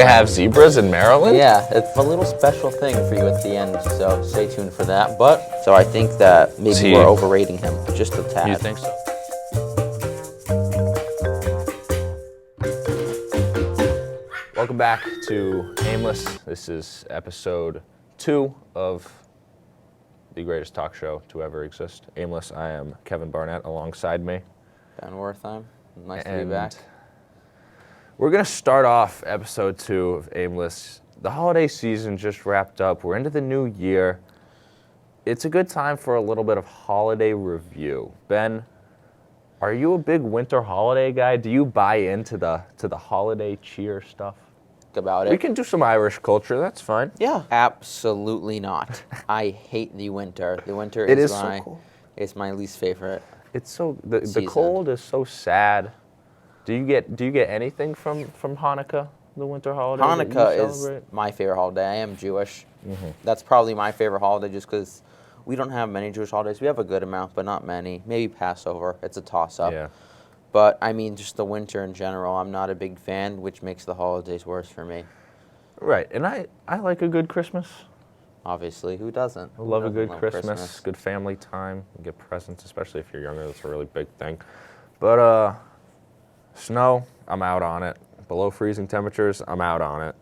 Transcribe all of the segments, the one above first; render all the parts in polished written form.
They have zebras in Maryland? Yeah, it's a little special thing for you at the end, so stay tuned for that. But, so I think that maybe we're overrating him just a tad. You think so? Welcome back to Aimless. This is episode 2 of the greatest talk show to ever exist, Aimless. I am Kevin Barnett. Alongside me, Ben Wertheim. Nice to be back. We're going to start off episode 2 of Aimless. The holiday season just wrapped up. We're into the new year. It's a good time for a little bit of holiday review. Ben, are you a big winter holiday guy? Do you buy into the holiday cheer stuff? About it. We can do some Irish culture. That's fine. Yeah. Absolutely not. I hate the winter. The winter is my so cool. It's my least favorite. It's so the cold is so sad. Do you get anything from Hanukkah, the winter holiday? Hanukkah is my favorite holiday. I am Jewish. Mm-hmm. That's probably my favorite holiday just because we don't have many Jewish holidays. We have a good amount, but not many. Maybe Passover. It's a toss-up. Yeah. But, I mean, just the winter in general, I'm not a big fan, which makes the holidays worse for me. Right, and I like a good Christmas. Obviously, who doesn't? I love a good Christmas, good family time, you get presents, especially if you're younger, that's a really big thing. But, snow, I'm out on it. Below freezing temperatures, I'm out on it.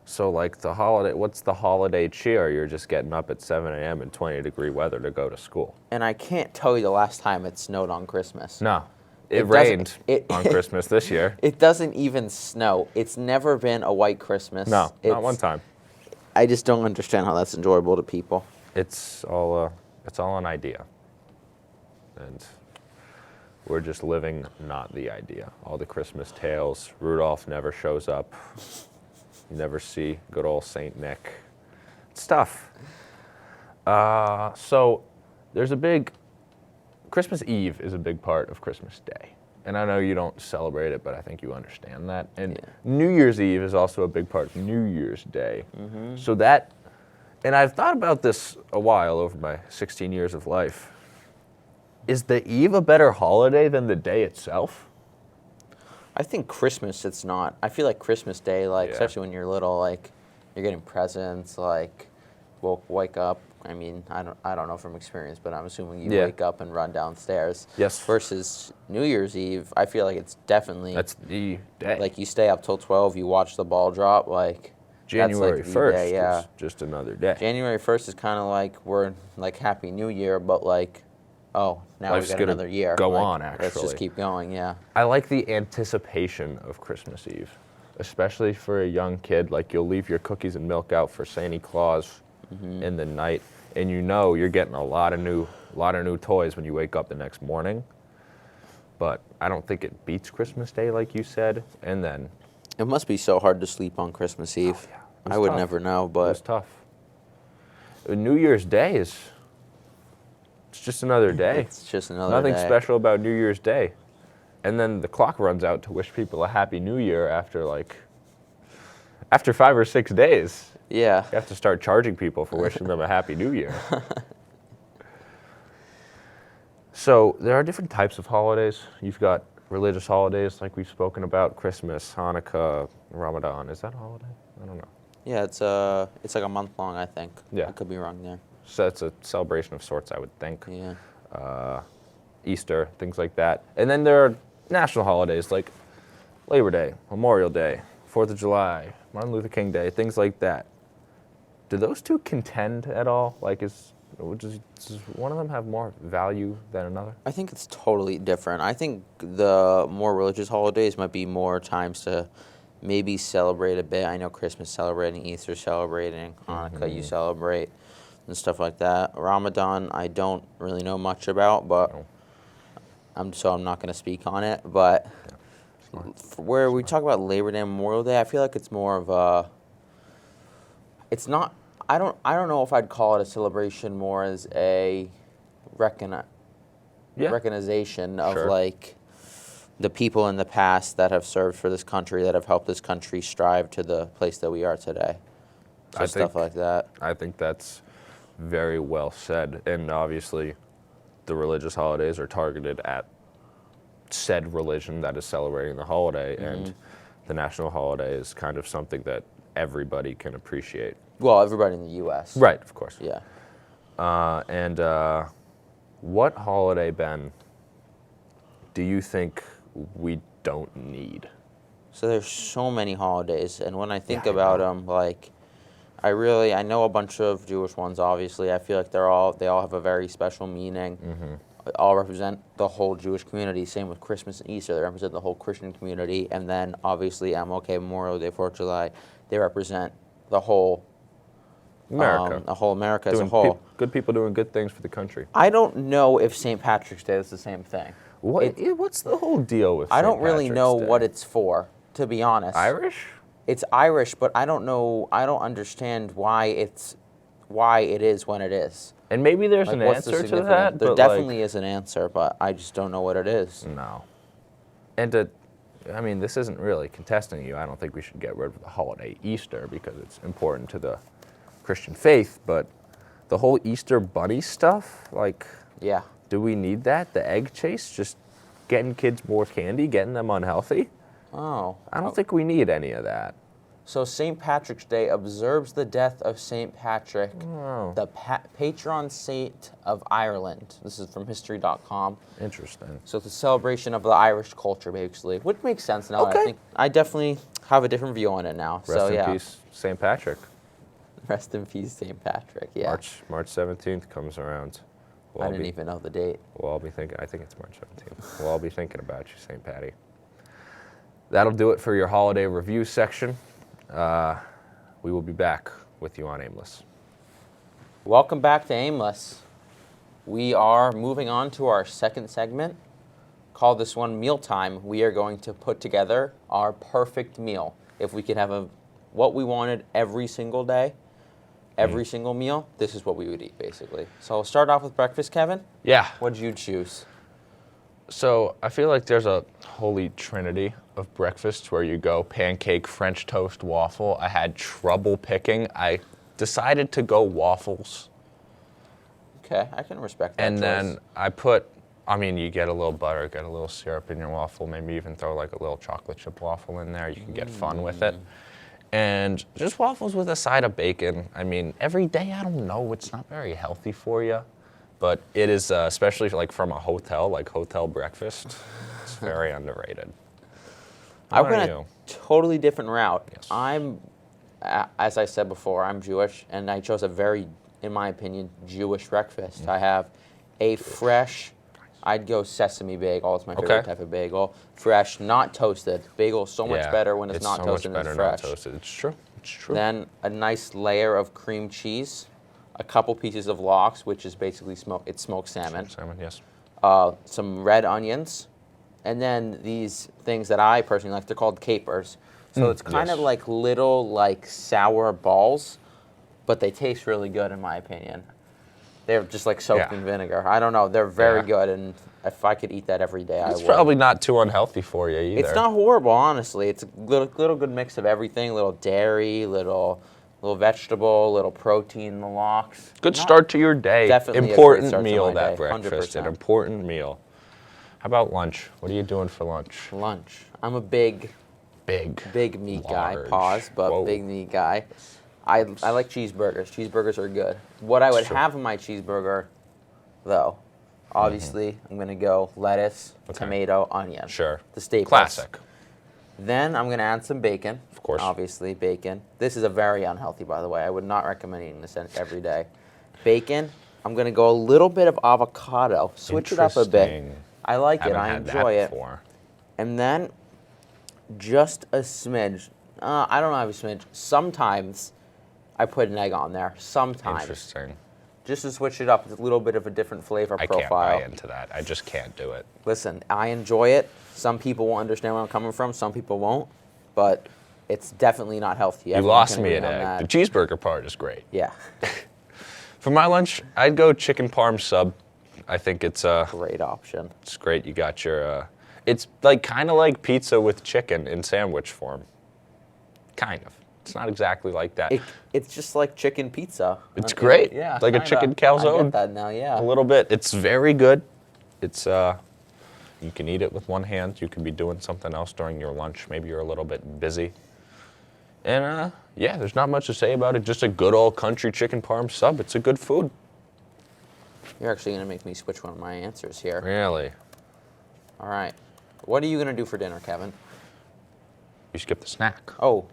So, like, what's the holiday cheer? You're just getting up at 7 a.m. in 20-degree weather to go to school. And I can't tell you the last time it snowed on Christmas. No. It rained on Christmas this year. It doesn't even snow. It's never been a white Christmas. No, not one time. I just don't understand how that's enjoyable to people. It's all an idea. And we're just living not the idea. All the Christmas tales, Rudolph never shows up. You never see good old Saint Nick. It's tough. So there's Christmas Eve is a big part of Christmas Day. And I know you don't celebrate it, but I think you understand that. And New Year's Eve is also a big part of New Year's Day. Mm-hmm. So and I've thought about this a while over my 16 years of life. Is the Eve a better holiday than the day itself? I think Christmas, it's not. I feel like Christmas Day, especially when you're little, you're getting presents, we'll wake up. I mean, I don't know from experience, but I'm assuming you wake up and run downstairs. Yes. Versus New Year's Eve, I feel like it's definitely... That's the day. You stay up till 12, you watch the ball drop, January that's 1st day, yeah. is just another day. January 1st is kind of we're Happy New Year, but oh, now Life's we got another year. Go on, actually. Let's just keep going, yeah. I like the anticipation of Christmas Eve, especially for a young kid. You'll leave your cookies and milk out for Santa Claus in the night, and you're getting a lot of new toys when you wake up the next morning. But I don't think it beats Christmas Day, like you said. And then it must be so hard to sleep on Christmas Eve. Oh, yeah. I would never know, but it's tough. New Year's Day it's just another day. It's just another day. Nothing day. special about New Year's Day. And then the clock runs out to wish people a Happy New Year after 5 or 6 days. Yeah. You have to start charging people for wishing them a Happy New Year. So there are different types of holidays. You've got religious holidays like we've spoken about, Christmas, Hanukkah, Ramadan. Is that a holiday? I don't know. Yeah, it's a month long, I think. Yeah. I could be wrong there. So it's a celebration of sorts, I would think. Yeah. Easter, things like that. And then there are national holidays like Labor Day, Memorial Day, 4th of July, Martin Luther King Day, things like that. Do those two contend at all? Does one of them have more value than another? I think it's totally different. I think the more religious holidays might be more times to maybe celebrate a bit. I know Christmas celebrating, Easter celebrating, Hanukkah you celebrate, and stuff like that. Ramadan, I don't really know much about, but I'm not going to speak on it. But where we talk about Labor Day and Memorial Day, I feel like it's more of a... It's not... I don't know if I'd call it a celebration, more as a recognition of the people in the past that have served for this country, that have helped this country strive to the place that we are today. So stuff like that. I think that's very well said. And obviously, the religious holidays are targeted at said religion that is celebrating the holiday. And the national holiday is kind of something that everybody can appreciate. Well, everybody in the U.S. Right, of course. Yeah. And what holiday, Ben, do you think we don't need? So there's so many holidays, and when I think I about know. them, like, I know a bunch of Jewish ones. Obviously, I feel like they all have a very special meaning. They all represent the whole Jewish community. Same with Christmas and Easter; they represent the whole Christian community. And then obviously MLK, Memorial Day, 4th of July, they represent the whole America. America as a Doing whole. good people doing good things for the country. I don't know if St. Patrick's Day is the same thing. What's the whole deal with I St. don't really Patrick's know Day? what it's for, to be honest. Irish? It's Irish, but I don't know. I don't understand why it is when it is. And maybe there's Like, an what's the answer to significance? that. There but definitely is an answer, but I just don't know what it is. No. And this isn't really contesting you. I don't think we should get rid of the holiday Easter because it's important to the Christian faith. But the whole Easter bunny stuff, like, Yeah. do we need that? The egg chase, just getting kids more candy, getting them unhealthy? Oh. I don't think we need any of that. So St. Patrick's Day observes the death of St. Patrick, Oh, the patron saint of Ireland. This is from history.com. interesting. So it's a celebration of the Irish culture, basically, which makes sense now. Okay. I think I definitely have a different view on it now. Rest in peace, St. Patrick. Rest in peace, St. Patrick. Yeah. March 17th comes around. I didn't even know the date. We'll all be thinking, I think it's March 17th. We'll all be thinking about you, St. Patty. That'll do it for your holiday review section. We will be back with you on Aimless. Welcome back to Aimless. We are moving on to our second segment. Call this one Mealtime. We are going to put together our perfect meal. If we could have what we wanted every single day, every single meal, this is what we would eat, basically. So I'll start off with breakfast, Kevin. Yeah. What did you choose? So I feel like there's a holy trinity of breakfasts where you go pancake, French toast, waffle. I had trouble picking. I decided to go waffles. Okay, I can respect that And choice. then you get a little butter, get a little syrup in your waffle, maybe even throw like a little chocolate chip waffle in there. You can get fun with it. And just waffles with a side of bacon. I mean, every day, I don't know, it's not very healthy for you. But it is, especially like from a hotel, like hotel breakfast, it's very underrated. I How went about a you? totally different route. Yes. As I said before, I'm Jewish, and I chose a very, in my opinion, Jewish breakfast. I have a fresh, I'd go sesame bagel. It's my favorite Okay. type of bagel. Fresh, not toasted. Bagel is so much Yeah, better when it's not so toasted much and better it's fresh. not toasted. It's true. It's true. Then a nice layer of cream cheese, a couple pieces of lox, which is basically smoked salmon. Salmon, yes. Some red onions, and then these things that I personally like, they're called capers. So it's kind of yes. like little sour balls, but they taste really good in my opinion. They're just like soaked Yeah. in vinegar. I don't know, they're very Yeah. good, and if I could eat that every day, I It's would. probably not too unhealthy for you either. It's not horrible, honestly. It's a little good mix of everything, little dairy, little vegetable, little protein in the lox. Good Not- start to your day. Definitely a great Important start to meal, my that day, breakfast. 100%. An important meal. How about lunch? What are you doing for lunch? Lunch. I'm a big meat guy. Large. Pause, but Whoa. big meat guy. I like cheeseburgers. Cheeseburgers are good. What I would Sure. have in my cheeseburger, though, obviously, I'm gonna go lettuce, Okay. tomato, onion. Sure. The staples. Classic. Then I'm gonna add some bacon. Of course. Obviously, bacon. This is a very unhealthy, by the way. I would not recommend eating this every day. Bacon. I'm gonna go a little bit of avocado. Switch it up a bit. Interesting. I like it. Haven't I had enjoy that it. before. And then just a smidge. I don't have a smidge. Sometimes I put an egg on there. Sometimes. Interesting. Just to switch it up with a little bit of a different flavor I can't profile. buy into that. I just can't do it. Listen, I enjoy it. Some people will understand where I'm coming from. Some people won't. But it's definitely not healthy. You Everyone lost can me agree at on egg. that. The cheeseburger part is great. Yeah. For my lunch, I'd go chicken parm sub. I think it's Great option. it's great. You got your it's like kind of like pizza with chicken in sandwich form. Kind of. It's not exactly like that. It's just like chicken pizza. It's great. kinda. Like a chicken I calzone. get that now, yeah. A little bit. It's very good. It's You can eat it with one hand. You could be doing something else during your lunch. Maybe you're a little bit busy. And yeah, there's not much to say about it. Just a good old country chicken parm sub. It's a good food. You're actually going to make me switch one of my answers here. Really? All right. What are you going to do for dinner, Kevin? You skip the snack. Oh,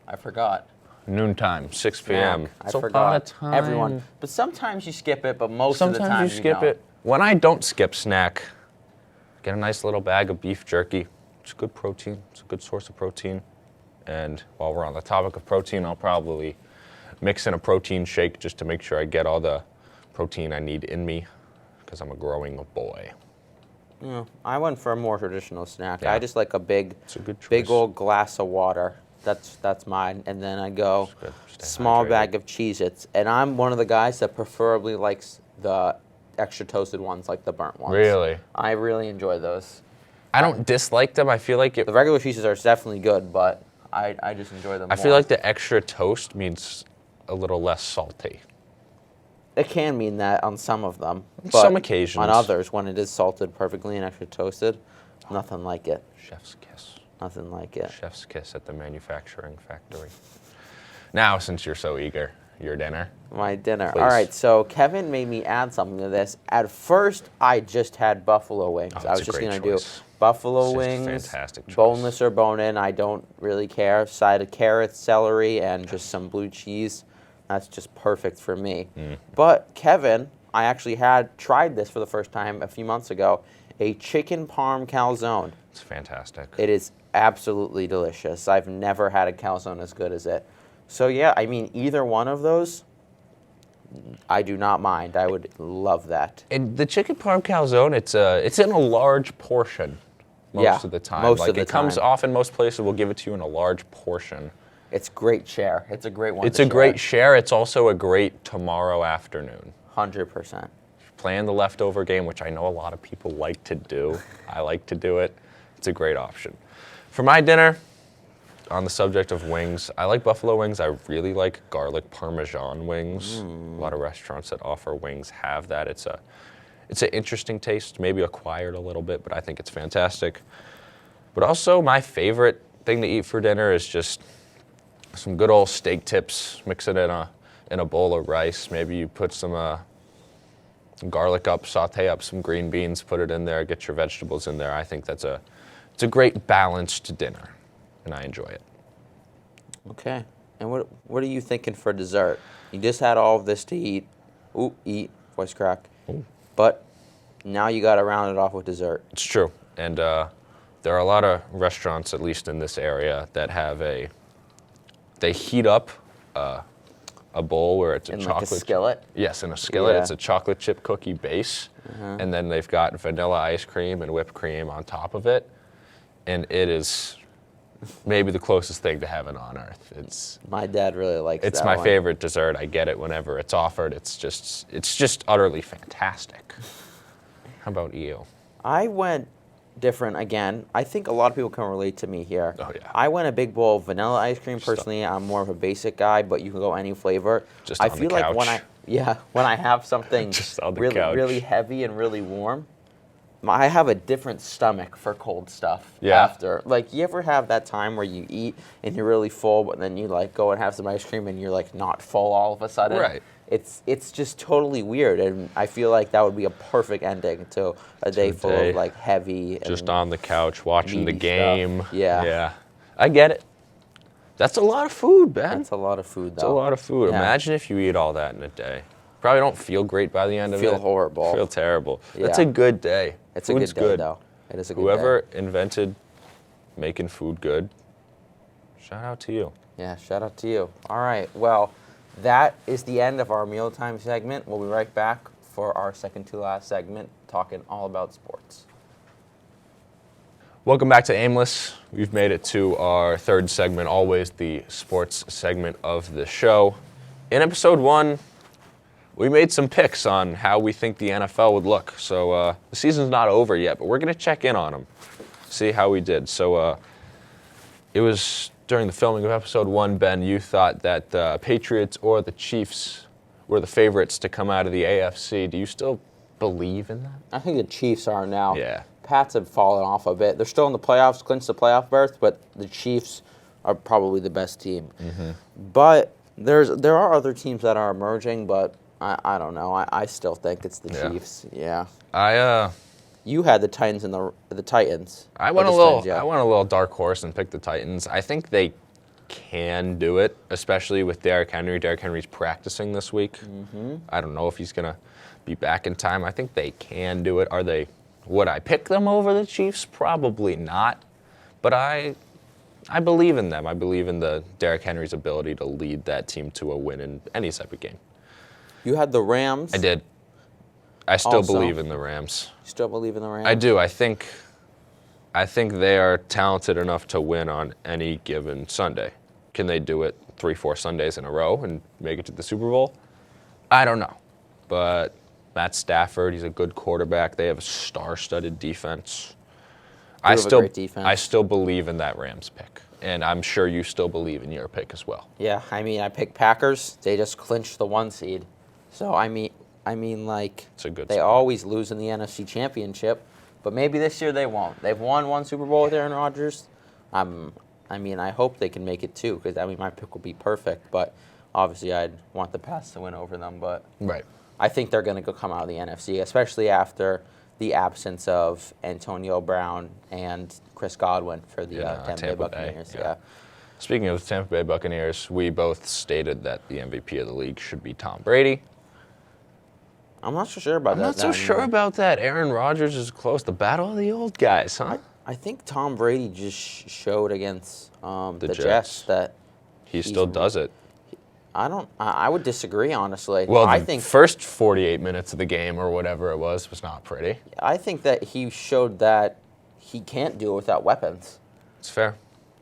I forgot. Noontime, 6 p.m. Snack. I It's a forgot. lot of time. Everyone. But sometimes you skip it, but most of the time Sometimes you skip don't. it. When I don't skip snack, get a nice little bag of beef jerky. It's good protein. It's a good source of protein. And while we're on the topic of protein, I'll probably mix in a protein shake just to make sure I get all the protein I need in me because I'm a growing boy. Yeah, I went for a more traditional snack. Yeah. I just like a big, It's a good choice. big old glass of water. That's mine. And then I go good. Stay small hydrated. bag of Cheez-Its. And I'm one of the guys that preferably likes the extra toasted ones, like the burnt ones. Really? I really enjoy those. I don't dislike them. I feel like it. The regular Cheez-Its are definitely good, but I just enjoy them I more. feel like the extra toast means a little less salty. It can mean that on some of them. On But some occasions. On others, when it is salted perfectly and extra toasted, nothing like it. Chef's kiss. Nothing like it. Chef's kiss at the manufacturing factory. Now, since you're so eager, your dinner. My dinner. Please. All right, so Kevin made me add something to this. At first, I just had buffalo wings. Oh, I that's was a just great going to do choice. buffalo It's just a wings, fantastic choice. boneless or bone-in. I don't really care. Side of carrots, celery, and just some blue cheese. That's just perfect for me. But Kevin, I actually had tried this for the first time a few months ago, a chicken parm calzone. It's fantastic. It is absolutely delicious. I've never had a calzone as good as it. So yeah, I mean, either one of those, I do not mind. I would love that. And the chicken parm calzone, it's in a large portion most Yeah, of the time. most like of the it comes time. often. Most places will give it to you in a large portion. It's great share. It's a great one. It's to a great share. It's also a great tomorrow afternoon. 100%. Playing the leftover game, which I know a lot of people like to do. I like to do it. It's a great option. For my dinner, on the subject of wings, I like buffalo wings. I really like garlic parmesan wings. A lot of restaurants that offer wings have that. It's an interesting taste, maybe acquired a little bit, but I think it's fantastic. But also my favorite thing to eat for dinner is just some good old steak tips. Mix it in a bowl of rice. Maybe you put some garlic up, saute up some green beans, put it in there, get your vegetables in there. I think it's a great balanced dinner, and I enjoy it. Okay. And what are you thinking for dessert? You just had all of this to eat. Eat, voice crack. Ooh. But now you got to round it off with dessert. It's true, and there are a lot of restaurants, at least in this area, that have they heat up a bowl where it's a In chocolate like a skillet? Yes, in a skillet. Yeah. It's a chocolate chip cookie base, and then they've got vanilla ice cream and whipped cream on top of it, and it is maybe the closest thing to heaven on earth. My dad really likes It's that my one. favorite dessert. I get it whenever it's offered. It's just utterly fantastic. How about you? I went different again. I think a lot of people can relate to me here. Oh, yeah. I went a big bowl of vanilla ice cream. Personally, I'm more of a basic guy, but you can go any flavor. Just I on the feel like when couch. when I have something Just on the really couch. really heavy and really warm, I have a different stomach for cold stuff Yeah. after. Like, you ever have that time where you eat and you're really full, but then you like go and have some ice cream and you're like not full all of a sudden? Right. It's just totally weird, and I feel like that would be a perfect ending to a day full day. of like heavy. Just and on the couch watching the meaty game. stuff. Yeah. Yeah. I get it. That's a lot of food, Ben. That's a lot of food, though. It's a lot of food. Yeah. Imagine if you eat all that in a day. Probably don't feel great by the end of it. Feel horrible. Feel terrible. That's Yeah. a good day. It's Food's a good day, though. It is a good Whoever day. invented making food good, shout out to you. Yeah, shout out to you. All right, well, that is the end of our mealtime segment. We'll be right back for our second to last segment, talking all about sports. Welcome back to Aimless. We've made it to our third segment, always the sports segment of the show. In episode 1, we made some picks on how we think the NFL would look. So the season's not over yet, but we're going to check in on them, see how we did. So it was during the filming of episode 1, Ben, you thought that the Patriots or the Chiefs were the favorites to come out of the AFC. Do you still believe in that? I think the Chiefs are now. Yeah. Pats have fallen off a bit. They're still in the playoffs, clinched the playoff berth, but the Chiefs are probably the best team. Mm-hmm. But there are other teams that are emerging, but I don't know. I still think it's the Chiefs. Yeah. You had the Titans and the Titans. I went a little dark horse and picked the Titans. I think they can do it, especially with Derrick Henry. Derrick Henry's practicing this week. Mm-hmm. I don't know if he's gonna be back in time. I think they can do it. Would I pick them over the Chiefs? Probably not. But I believe in them. I believe in the Derrick Henry's ability to lead that team to a win in any type of game. You had the Rams. I did. I still Also, believe in the Rams. You still believe in the Rams? I do. I think they are talented enough to win on any given Sunday. Can they do it 3-4 Sundays in a row and make it to the Super Bowl? I don't know. But Matt Stafford, he's a good quarterback. They have a star-studded defense. They have a great defense. I still believe in that Rams pick. And I'm sure you still believe in your pick as well. Yeah, I mean, I picked Packers. They just clinched the 1 seed. So, I mean, like, It's a good they spot. always lose in the NFC Championship, but maybe this year they won't. They've won 1 Super Bowl with Aaron Rodgers. I mean, I hope they can make it 2, because, I mean, my pick will be perfect, but obviously I'd want the Pats to win over them, but Right. I think they're going to come out of the NFC, especially after the absence of Antonio Brown and Chris Godwin for the Tampa Bay Buccaneers. Yeah. Speaking of the Tampa Bay Buccaneers, we both stated that the MVP of the league should be Tom Brady. I'm not so sure about that. I'm not so sure about that. Aaron Rodgers is close. The battle of the old guys, huh? I think Tom Brady just showed against the Jets. Jets that He still does it. I would disagree, honestly. Well, I the think first 48 minutes of the game or whatever it was not pretty. I think that he showed that he can't do it without weapons It's fair.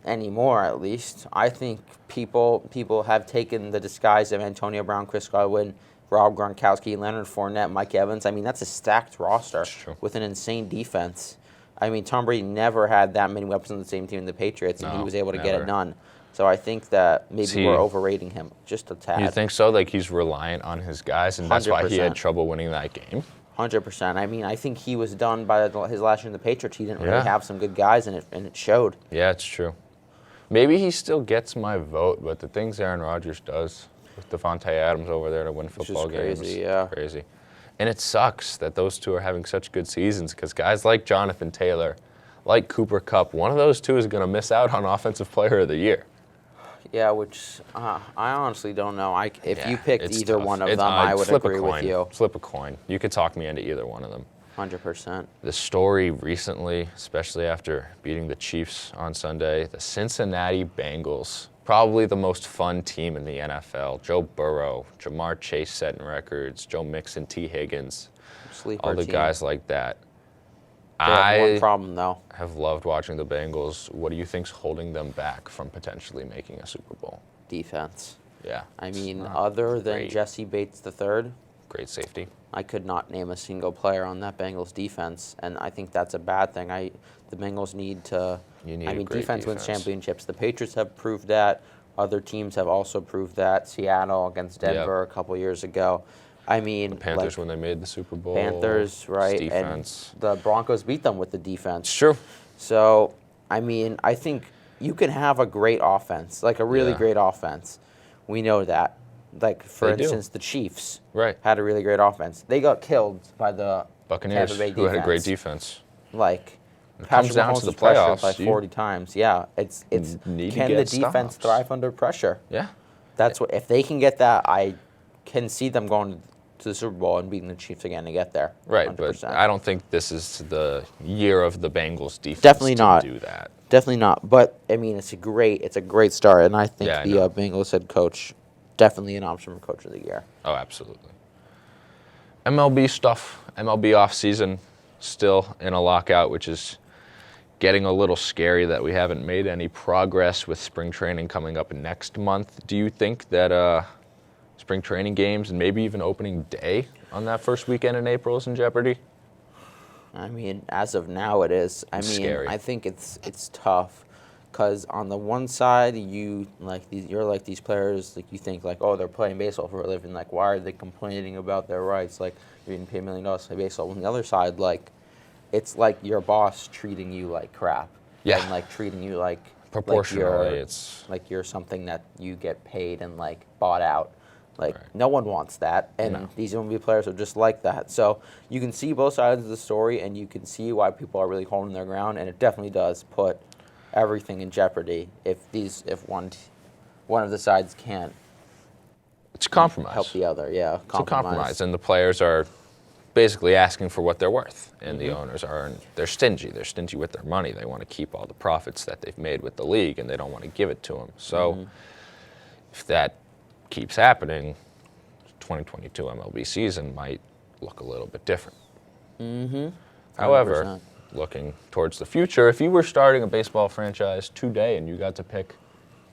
anymore. At least I think people have taken the disguise of Antonio Brown, Chris Godwin, Rob Gronkowski, Leonard Fournette, Mike Evans. I mean, that's a stacked roster That's true. with an insane defense. I mean, Tom Brady never had that many weapons on the same team in the Patriots, and he No, was able to get never. it done. So I think that maybe we're overrating him just a tad. You think so? Like he's reliant on his guys, and that's why he had 100%. trouble winning that game? 100%. I mean, I think he was done by his last year in the Patriots. He didn't really Yeah. have some good guys, and it showed. Yeah, it's true. Maybe he still gets my vote, but the things Aaron Rodgers does with Devontae Adams over there to win football games, crazy, yeah. crazy. And it sucks that those two are having such good seasons because guys like Jonathan Taylor, like Cooper Kupp, one of those two is going to miss out on Offensive Player of the Year. Yeah, which I honestly don't know. If you picked it's either tough. one of them, I would flip a agree with coin. you. Flip a coin. You could talk me into either one of them. 100%. The story recently, especially after beating the Chiefs on Sunday, the Cincinnati Bengals, probably the most fun team in the NFL. Joe Burrow, Jamar Chase setting records, Joe Mixon, T. Higgins, Sleeper all the team. guys like that. They have I one problem, though. have loved watching the Bengals. What do you think's holding them back from potentially making a Super Bowl? Defense. Yeah. I it's mean, not other than great. Jesse Bates III, Great safety. I could not name a single player on that Bengals defense, and I think that's a bad thing. The Bengals need to. You need I a mean, great defense wins defense. championships. The Patriots have proved that. Other teams have also proved that. Seattle against Denver a couple years ago. I mean, Panthers when they made the Super Bowl. Panthers, right? It's defense. And the Broncos beat them with the defense. It's true. So, I mean, I think you can have a great offense, like a really Yeah. great offense. We know that. Like, for They do. instance, the Chiefs Right. had a really great offense. They got killed by the Buccaneers, Tampa Bay who had a great defense. defense. Like, It Patrick comes down Mahomes to the was pressured playoffs. like 40 times. Yeah, it's need to can get the defense stops. thrive under pressure? Yeah. That's what if they can get that, I can see them going to the Super Bowl and beating the Chiefs again to get there. Right, 100%. but I don't think this is the year of the Bengals defense Definitely to not. do that. Definitely not. But I mean, it's a great start, and I think Yeah, I the know. Bengals head coach definitely an option for coach of the year. Oh, absolutely. MLB stuff, MLB offseason, still in a lockout, which is getting a little scary that we haven't made any progress with spring training coming up next month. Do you think that spring training games and maybe even opening day on that first weekend in April is in jeopardy? I mean, as of now, it is. I mean, Scary. I think it's tough because on the one side, you're like these players, like you think like, oh, they're playing baseball for a living. Like, why are they complaining about their rights? Like, you're getting paid $1 million to play baseball. On the other side, like, it's like your boss treating you like crap. Yeah. And like treating you like Proportionally, like you're something that you get paid and like bought out. Like Right. no one wants that, and No. these MLB players are just like that. So you can see both sides of the story, and you can see why people are really holding their ground, and it definitely does put everything in jeopardy if one of the sides can't it's a compromise. help the other. Yeah, It's a compromise, and the players are basically asking for what they're worth, and the owners they're stingy. They're stingy with their money. They want to keep all the profits that they've made with the league, and they don't want to give it to them. So if that keeps happening, 2022 MLB season might look a little bit different. However, 100%. looking towards the future, if you were starting a baseball franchise today and you got to pick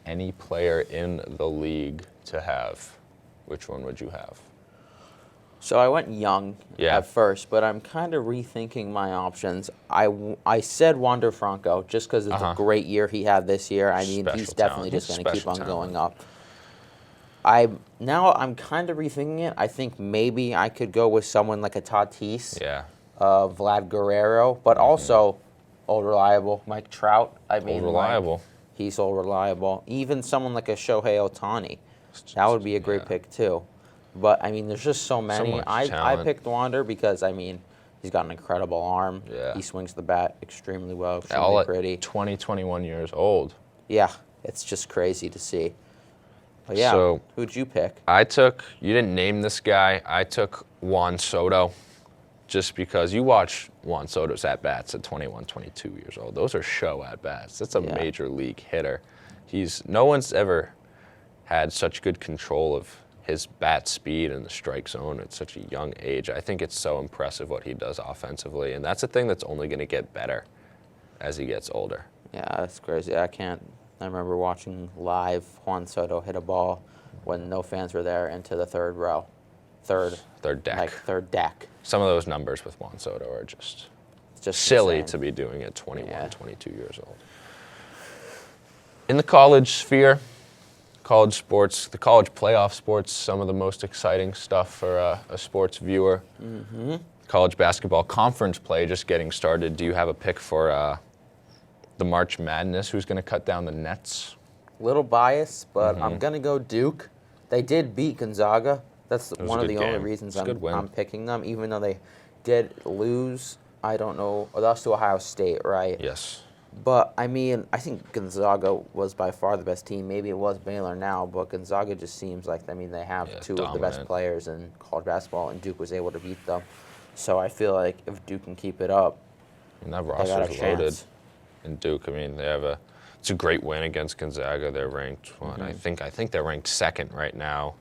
any player in the league to have, which one would you have? So I went young Yeah. at first, but I'm kind of rethinking my options. I said Wander Franco just because it's a great year he had this year. I mean, he's Special definitely talent. just going to keep Special on talent. going up. I'm kind of rethinking it. I think maybe I could go with someone like a Tatis, Yeah. Vlad Guerrero, but also old reliable Mike Trout. I mean, Old reliable. he's old reliable. Even someone like a Shohei Ohtani, that would be a great Yeah. pick too. But I mean, there's just so many. much I talent. picked Wander because I mean, he's got an incredible arm. Yeah. He swings the bat extremely well, All extremely at pretty. 20, 21 years old. Yeah, it's just crazy to see. But yeah, So- who'd you pick? You didn't name this guy. I took Juan Soto just because you watch Juan Soto's at-bats at 21, 22 years old. Those are show at-bats. That's a Yeah. major league hitter. No one's ever had such good control of his bat speed and the strike zone at such a young age. I think it's so impressive what he does offensively, and that's a thing that's only going to get better as he gets older. Yeah, that's crazy. I remember watching live Juan Soto hit a ball when no fans were there into the third row. Third deck. Third deck. Some of those numbers with Juan Soto are just It's just silly insane. to be doing at 21, Yeah. 22 years old. In the college sphere, college sports, the college playoff sports, some of the most exciting stuff for a sports viewer. College basketball conference play just getting started. Do you have a pick for the March Madness? Who's going to cut down the nets? Little bias, but I'm gonna go Duke. They did beat Gonzaga. That's was one a of good the only game. reasons It's a good win. I'm picking them, even though they did lose. I don't know. Oh, that's to Ohio State, right? Yes. But I mean, I think Gonzaga was by far the best team. Maybe it was Baylor now, but Gonzaga just seems like they have Yeah, two of the best dominant. players in college basketball, and Duke was able to beat them. So I feel like if Duke can keep it up, And that they got a roster's loaded. chance. In Duke, I mean, it's a great win against Gonzaga. They're ranked, I think they're ranked second right now.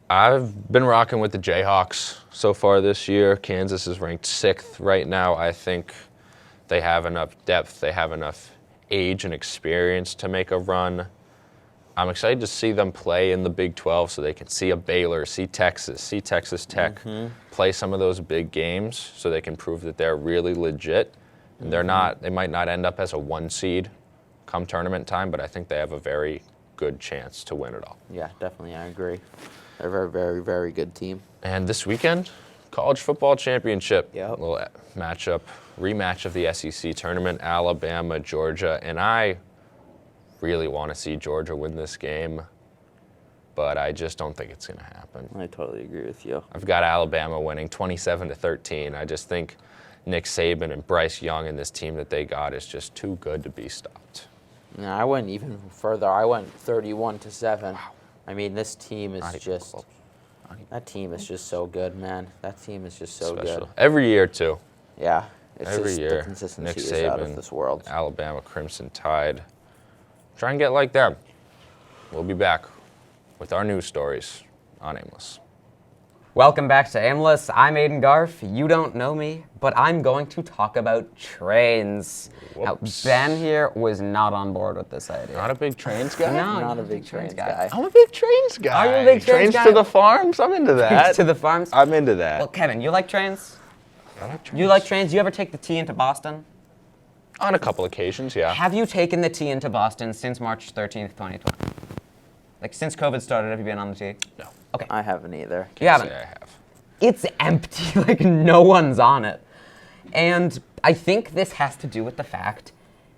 I've been rocking with the Jayhawks so far this year. Kansas is ranked 6th right now. I think they have enough depth, they have enough age and experience to make a run. I'm excited to see them play in the Big 12 so they can see a Baylor, see Texas Tech, play some of those big games so they can prove that they're really legit. And they might not end up as a 1 seed come tournament time, but I think they have a very good chance to win it all. Yeah, definitely, I agree. They're a very, very, very good team. And this weekend, college football championship. Yep. Little rematch of the SEC tournament, Alabama, Georgia. And I really want to see Georgia win this game, but I just don't think it's going to happen. I totally agree with you. I've got Alabama winning 27-13. I just think Nick Saban and Bryce Young and this team that they got is just too good to be stopped. No, I went even further. I went 31-7. I mean, this team is Not even just close. that team is just so good, man. That team is just so Special. good. Every year, too. Yeah, it's Every just year. the consistency Nick is out of Saban, this world. Alabama Crimson Tide. Try and get like them. We'll be back with our news stories on Aimless. Welcome back to Aimless. I'm Aiden Garf. You don't know me, but I'm going to talk about trains. Whoops. Now, Ben here was not on board with this idea. Not a big trains guy? No, Not a you're big trains guy. I'm a big trains guy. Are you a big trains guy? to the farms? I'm into that. To the farms. I'm into that. Well, Kevin, you like trains? I like trains. You like trains? You ever take the T into Boston? On a couple occasions, yeah. Have you taken the T into Boston since March 13th, 2020? Like, since COVID started, have you been on the T? No. Okay. I haven't either. You haven't? Say I have. It's empty. Like, no one's on it. And I think this has to do with the fact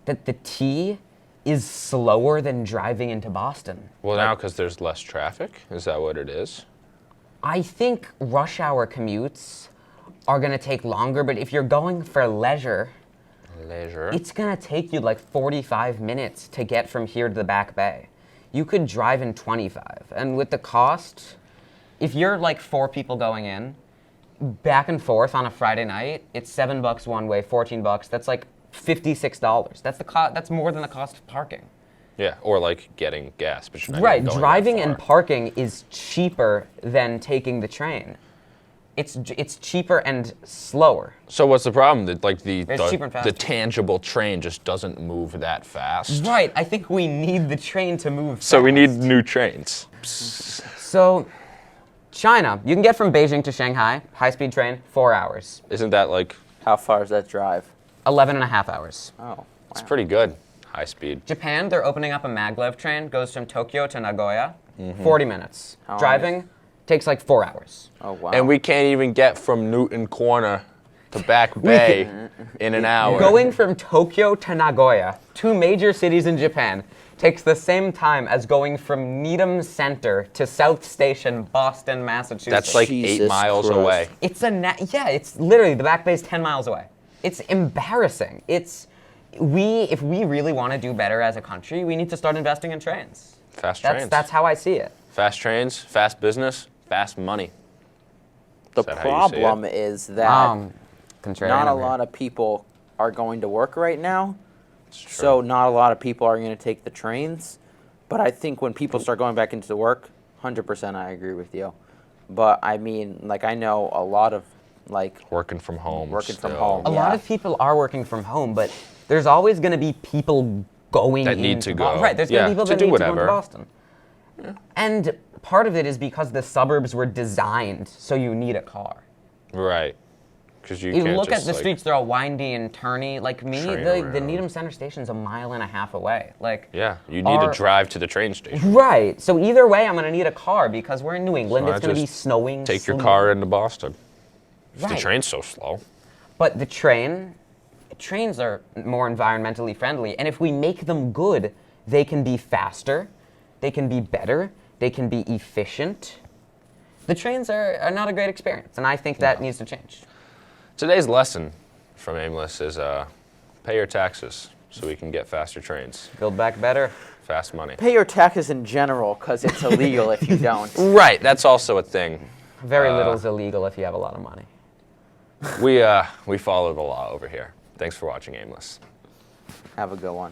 that the T is slower than driving into Boston. Well, now because there's less traffic? Is that what it is? I think rush hour commutes are going to take longer, but if you're going for leisure, it's going to take you like 45 minutes to get from here to the Back Bay. You could drive in 25. And with the cost, if you're like 4 people going in, back and forth on a Friday night, it's $7 one way, $14. That's like $56. That's the that's more than the cost of parking. Yeah, or like getting gas, but you're not Right, even going driving that far. and parking is cheaper than taking the train. It's cheaper and slower. So what's the problem? That like It's cheaper and faster. the tangible train just doesn't move that fast. Right, I think we need the train to move So we need fast. new trains. So, China, you can get from Beijing to Shanghai, high-speed train, 4 hours. Isn't that like, How far is that drive? 11 and a half hours. Oh, it's wow. pretty good, high speed. Japan, they're opening up a maglev train, goes from Tokyo to Nagoya, 40 minutes. How long Driving takes like 4 hours. Oh, wow. And we can't even get from Newton Corner to Back Bay in an hour. Going from Tokyo to Nagoya, 2 major cities in Japan, takes the same time as going from Needham Center to South Station, Boston, Massachusetts. That's like Jesus 8 miles Christ. away. It's it's literally, the Back Bay's 10 miles away. It's embarrassing. If we really want to do better as a country, we need to start investing in trains. Fast trains. That's how I see it. Fast trains, fast business, fast money. The Is that how you see it? problem is that Contrarian not a over here. lot of people are going to work right now. It's true. So not a lot of people are going to take the trains. But I think when people start going back into work, 100% I agree with you. But I mean, like I know a lot of like Working from home. Working from still. home. A lot Yeah. of people are working from home, but there's always going to be people going That need into to Bo- go. Right, there's Yeah, going to be people to that do need whatever. to go to Boston. And part of it is because the suburbs were designed so you need a car. Right. Because you You can't look at just, the like, streets; they're all windy and turny. Like me, train the around. Needham Center Station's a mile and a half away. Like Yeah, you need to our- drive to the train station. Right. So either way, I'm going to need a car because we're in New England. So It's I going to be just snowing. Take your sleeting. car into Boston. If the Right. train's so slow. But trains are more environmentally friendly, and if we make them good, they can be faster, they can be better, they can be efficient. The trains are not a great experience, and I think that needs to change. Today's lesson from Aimless is pay your taxes so we can get faster trains, Build back better. fast money. pay your taxes in general because it's illegal if you don't. Right, that's also a thing. Very little is illegal if you have a lot of money. We follow the law over here. Thanks for watching Aimless. Have a good one.